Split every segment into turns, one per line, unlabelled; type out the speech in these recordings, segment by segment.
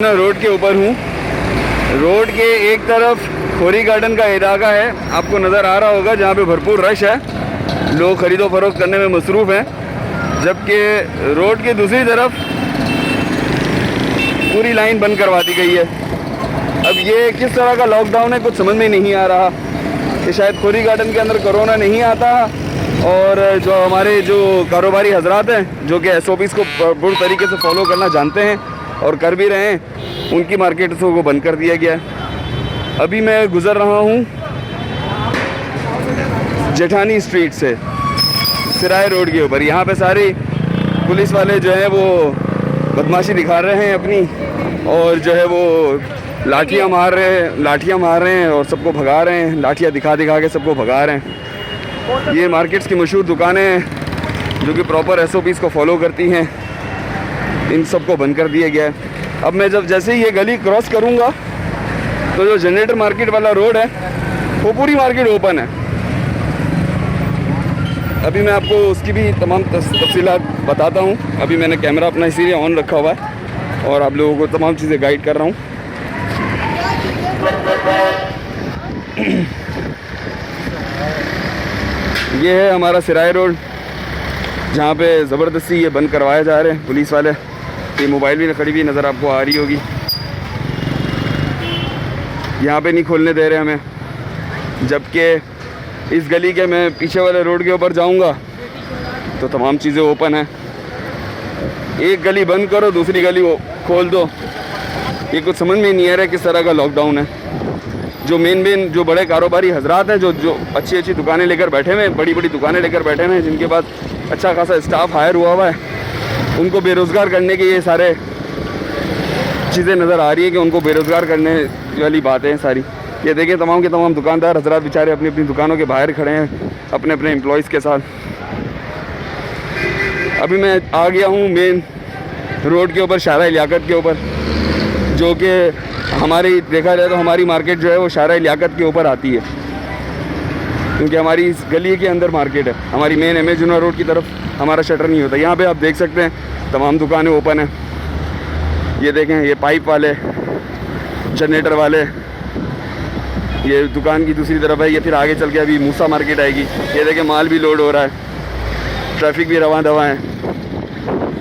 मैं रोड के ऊपर हूँ। रोड के एक तरफ खोरी गार्डन का इलाका है, आपको नज़र आ रहा होगा, जहाँ पे भरपूर रश है, लोग ख़रीदो फरोख्त करने में मसरूफ़ हैं। जबकि रोड के दूसरी तरफ पूरी लाइन बंद करवा दी गई है। अब ये किस तरह का लॉकडाउन है कुछ समझ में नहीं आ रहा कि शायद खोरी गार्डन के अंदर कोरोना नहीं आता और जो हमारे जो कारोबारी हजरात हैं जो कि SOPs को पूरी तरीके से फॉलो करना जानते हैं और कर भी रहे हैं, उनकी मार्केट्सों को बंद कर दिया गया है। अभी मैं गुज़र रहा हूँ जेठानी स्ट्रीट से सिराय रोड के ऊपर। यहाँ पे सारे पुलिस वाले जो है वो बदमाशी दिखा रहे हैं अपनी, और जो है वो लाठियाँ मार रहे हैं और सबको भगा रहे हैं, लाठियाँ दिखा के सबको भगा रहे हैं। ये मार्केट्स की मशहूर दुकानें हैं जो कि प्रॉपर SOPs को फॉलो करती हैं, इन सबको बंद कर दिया गया है। अब मैं जैसे ही ये गली क्रॉस करूँगा तो जो जनरेटर मार्केट वाला रोड है वो पूरी मार्केट ओपन है। अभी मैं आपको उसकी भी तमाम तफसीलात बताता हूँ। अभी मैंने कैमरा अपना इसीलिए ऑन रखा हुआ है और आप लोगों को तमाम चीज़ें गाइड कर रहा हूँ। ये है हमारा सिराय रोड, जहाँ पे ज़बरदस्ती ये बंद करवाए जा रहे हैं पुलिस वाले। ये मोबाइल भी खड़ी हुई नज़र आपको आ रही होगी। यहाँ पे नहीं खोलने दे रहे हमें, जबकि इस गली के मैं पीछे वाले रोड के ऊपर जाऊँगा तो तमाम चीज़ें ओपन हैं। एक गली बंद करो, दूसरी गली खोल दो, ये कुछ समझ में नहीं आ रहा है किस तरह का लॉकडाउन है। जो मेन जो बड़े कारोबारी हजरात हैं, जो अच्छी दुकानें लेकर बैठे हुए हैं, बड़ी दुकानें लेकर बैठे हुए हैं, जिनके पास अच्छा खासा स्टाफ हायर हुआ है, उनको बेरोज़गार करने की ये सारे चीज़ें नज़र आ रही है कि उनको बेरोज़गार करने वाली बातें हैं सारी। ये देखें, तमाम के तमाम दुकानदार हजरात बेचारे अपनी अपनी दुकानों के बाहर खड़े हैं अपने अपने एम्प्लॉयज़ के साथ। अभी मैं आ गया हूँ मेन रोड के ऊपर, शारा लियाकत के ऊपर, जो कि हमारी देखा जाए तो हमारी मार्केट जो है वो शारा लियाकत के ऊपर आती है, क्योंकि हमारी इस गली के अंदर मार्केट है। हमारी मेन एमेजुना रोड की तरफ हमारा शटर नहीं होता। यहाँ पे आप देख सकते हैं तमाम दुकानें ओपन हैं। ये देखें, ये पाइप वाले, जनरेटर वाले, ये दुकान की दूसरी तरफ है। ये फिर आगे चल के अभी मूसा मार्केट आएगी। ये देखें, माल भी लोड हो रहा है, ट्रैफिक भी रवां दवा है।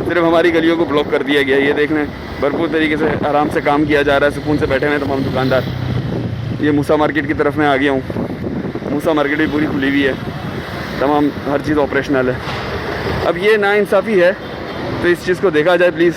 सिर्फ हमारी गलियों को ब्लॉक कर दिया गया। ये देख लें, भरपूर तरीके से आराम से काम किया जा रहा है, सुकून से बैठे हुए हैं तमाम दुकानदार। ये मूसा मार्केट की तरफ मैं आ गया हूँ। मूसा मार्केट भी पूरी खुली हुई है, तमाम हर चीज़ ऑपरेशनल है। अब ये नाइंसाफ़ी है, तो इस चीज़ को देखा जाए प्लीज़।